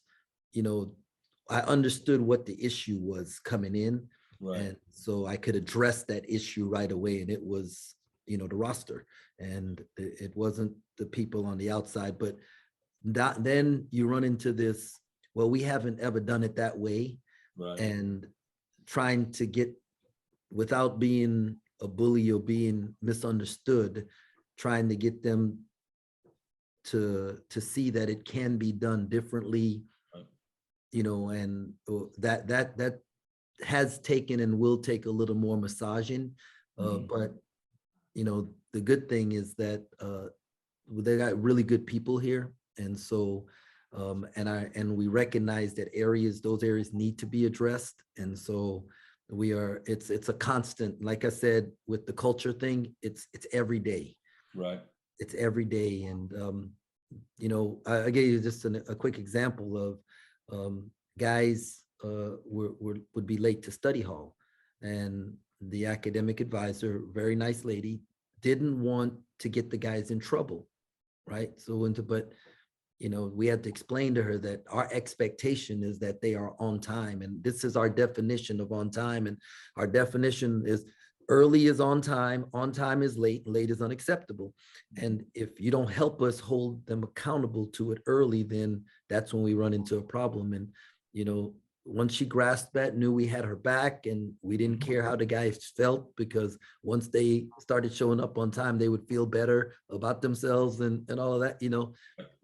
I understood what the issue was coming in. Right. And so I could address that issue right away. And it was the roster, and it wasn't the people on the outside. But then you run into this, well, we haven't ever done it that way. Right. And trying to get, without being a bully or being misunderstood, trying to get them to see that it can be done differently, and that has taken and will take a little more massaging. But the good thing is that they got really good people here, and so and we recognize that those areas need to be addressed, and so it's a constant. Like I said, with the culture thing, it's every day. Right. It's every day. And I gave you just a quick example of guys would be late to study hall, and the academic advisor, very nice lady, didn't want to get the guys in trouble, right? But we had to explain to her that our expectation is that they are on time, and this is our definition of on time, and our definition is early is on time is late, late is unacceptable. And if you don't help us hold them accountable to it early, then that's when we run into a problem. And once she grasped that, knew we had her back, and we didn't care how the guys felt, because once they started showing up on time, they would feel better about themselves and all of that.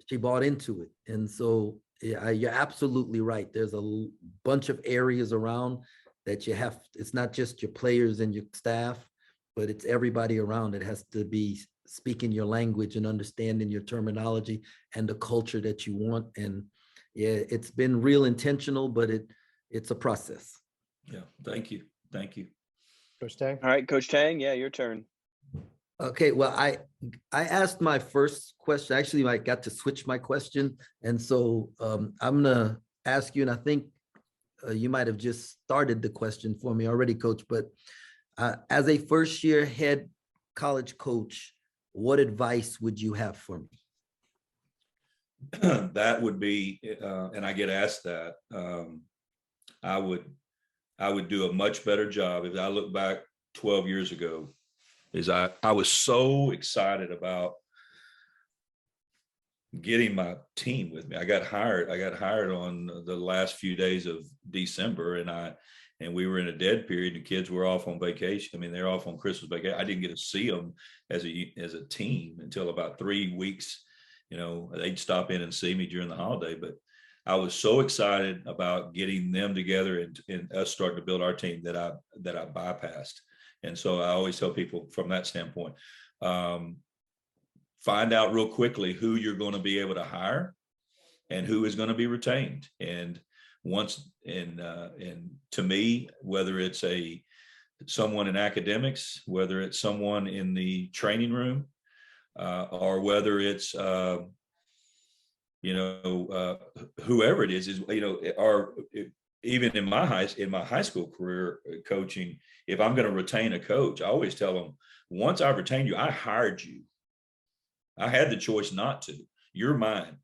She bought into it. And so yeah, you're absolutely right. There's a bunch of areas around that you have. It's not just your players and your staff, but it's everybody around that has to be speaking your language and understanding your terminology and the culture that you want. And yeah, it's been real intentional, but it's a process. Yeah. Thank you. Coach Tang. All right, Coach Tang. Yeah, your turn. Okay, well, I asked my first question. Actually, I got to switch my question. And so I'm gonna ask you, and I think you might have just started the question for me already, Coach, but as a first-year head college coach, what advice would you have for me? That would be, and I get asked that, I would do a much better job. If I look back 12 years ago, is I was so excited about getting my team with me. I got hired on the last few days of December, and we were in a dead period. The kids were off on vacation. I mean, they're off on Christmas vacation. I didn't get to see them as a team until about 3 weeks. They'd stop in and see me during the holiday, but I was so excited about getting them together and us starting to build our team that I bypassed. And so I always tell people from that standpoint, find out real quickly who you're going to be able to hire and who is going to be retained. And to me, whether it's someone in academics, whether it's someone in the training room, or whether it's whoever it is, or even in my high school career coaching, if I'm going to retain a coach, I always tell them, once I've retained you, I hired you. I had the choice not to. You're mine.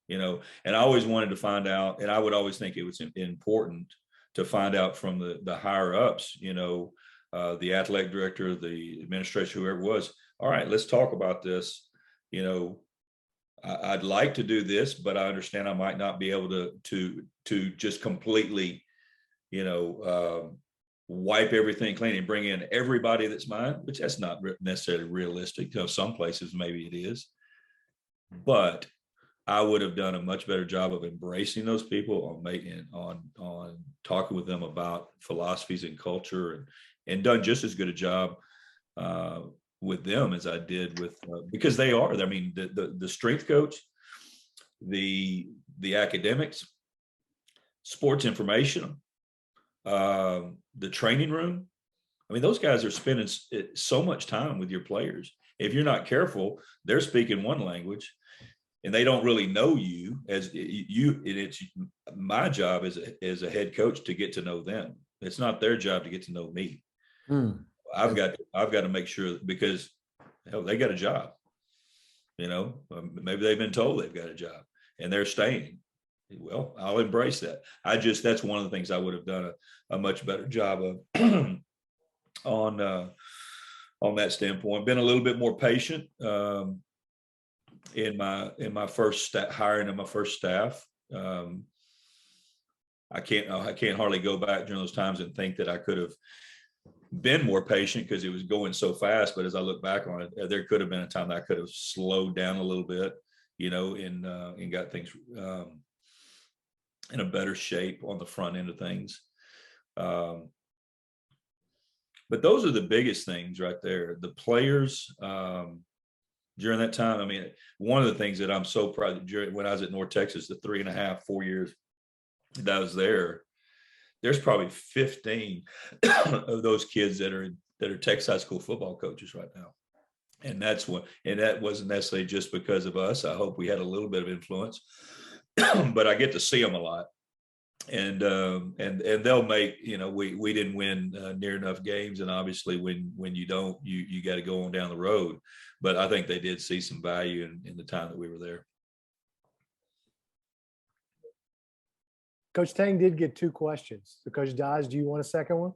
And I always wanted to find out, and I would always think it was important to find out from the higher ups, the athletic director, the administration, whoever it was. All right, let's talk about this. I'd like to do this, but I understand I might not be able to just completely, wipe everything clean and bring in everybody that's mine, which that's not necessarily realistic. Some places maybe it is, but I would have done a much better job of embracing those people, on talking with them about philosophies and culture, and done just as good a job with them as I did with, because they are, I mean, the strength coach, the academics, sports information, the training room. I mean, those guys are spending so much time with your players. If you're not careful, they're speaking one language and they don't really know you as you. And it's my job as a head coach to get to know them. It's not their job to get to know me. I've got to make sure, because hell, they got a job. Maybe they've been told they've got a job and they're staying. Well, I'll embrace that. That's one of the things I would have done a much better job of on on that standpoint. Been a little bit more patient in my first hiring of my first staff. I can't hardly go back during those times and think that I could have been more patient because it was going so fast. But as I look back on it, there could have been a time that I could have slowed down a little bit, and got things in a better shape on the front end of things. But those are the biggest things right there. The players during that time. I mean, one of the things that I'm so proud of when I was at North Texas, the 3.5, 4 years that I was there, there's probably 15 of those kids that are Texas high school football coaches right now. And that wasn't necessarily just because of us. I hope we had a little bit of influence, but I get to see them a lot. And they'll make, we didn't win near enough games. And obviously when you don't, you got to go on down the road. But I think they did see some value in the time that we were there. Coach Tang did get 2 questions. So Coach Dodge, do you want a second one?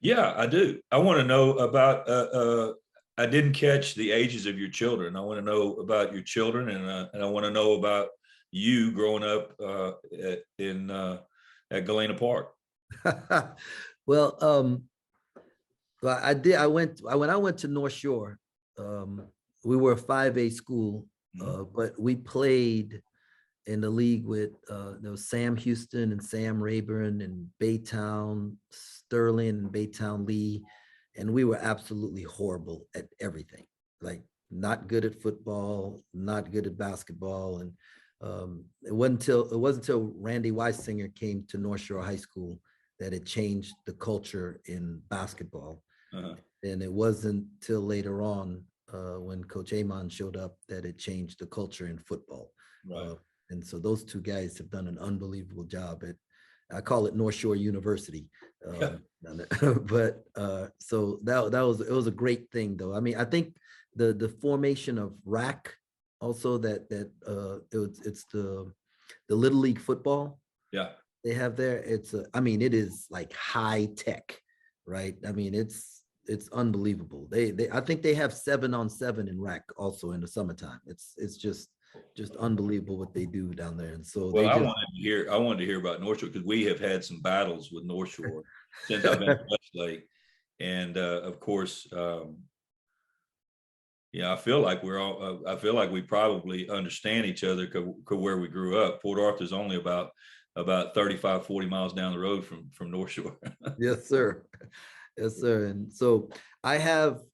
Yeah, I do. I want to know about, I didn't catch the ages of your children. I want to know about your children, and I want to know about you growing up at Galena Park. Well, when I went to North Shore, we were a 5A school, but we played in the league with there was Sam Houston and Sam Rayburn and Baytown Sterling and Baytown Lee, and we were absolutely horrible at everything. Like, not good at football, not good at basketball, and it wasn't until Randy Weisinger came to North Shore High School that it changed the culture in basketball. And it wasn't till later on when Coach Amon showed up that it changed the culture in football. Right. And so those 2 guys have done an unbelievable job at, I call it North Shore University. But so it was a great thing, though. I mean, I think the formation of RAC also, that it's the Little League football. Yeah. They have there. It is like high tech, right? I mean, it's unbelievable. I think they have 7-on-7 in RAC also in the summertime. It's just unbelievable what they do down there. And so I wanted to hear about North Shore, because we have had some battles with North Shore since I've been at Westlake. And of course, I feel like we probably understand each other where we grew up. Port Arthur's only about 35, 40 miles down the road from North Shore. Yes, sir. Yes, sir. And so I have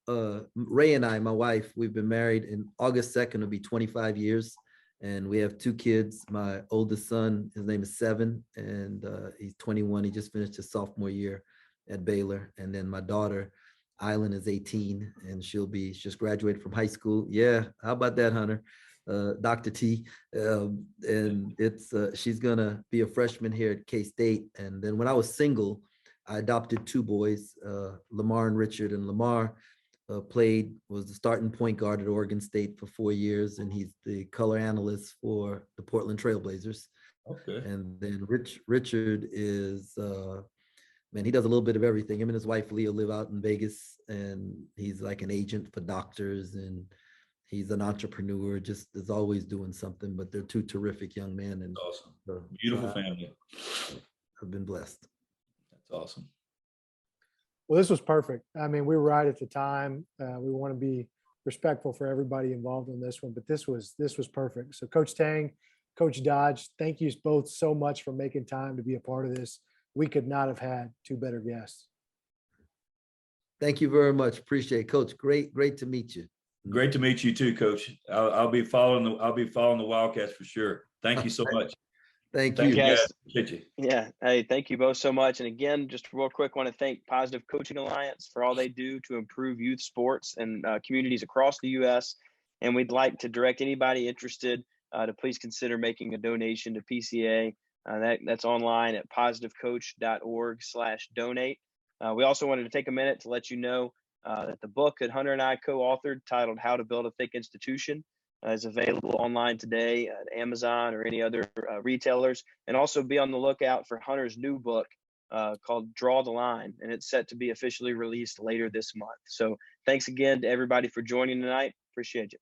Ray and I, my wife, we've been married in August 2nd, it'll be 25 years. And we have 2 kids. My oldest son, his name is 7, and he's 21. He just finished his sophomore year at Baylor. And then my daughter, Island, is 18, and she's just graduated from high school. Yeah, how about that, Hunter? Dr. T. And she's gonna be a freshman here at K-State. And then when I was single, I adopted 2 boys, Lamar and Richard. And Lamar was the starting point guard at Oregon State for 4 years, and he's the color analyst for the Portland Trailblazers. Okay. And then Richard is, he does a little bit of everything. Him and his wife Leah live out in Vegas, and he's like an agent for doctors, and he's an entrepreneur, just is always doing something. But they're 2 terrific young men. And awesome. Beautiful family. I've been blessed. That's awesome. Well, this was perfect. I mean, we were right at the time. We want to be respectful for everybody involved in this one, but this was perfect. So Coach Tang, Coach Dodge, thank you both so much for making time to be a part of this. We could not have had 2 better guests. Thank you very much. Appreciate it, Coach. Great to meet you. Great to meet you too, Coach. I'll be following the Wildcats for sure. Thank you so much. Thank you. Guys. Appreciate you. Yeah. Hey, thank you both so much. And again, just real quick, want to thank Positive Coaching Alliance for all they do to improve youth sports and communities across the U.S. And we'd like to direct anybody interested to please consider making a donation to PCA. That's online at positivecoach.org/donate. We also wanted to take a minute to let you know that the book that Hunter and I co-authored, titled How to Build a Thick Institution, is available online today at Amazon or any other retailers. And also be on the lookout for Hunter's new book called Draw the Line, and it's set to be officially released later this month. So Thanks again to everybody for joining tonight. Appreciate you.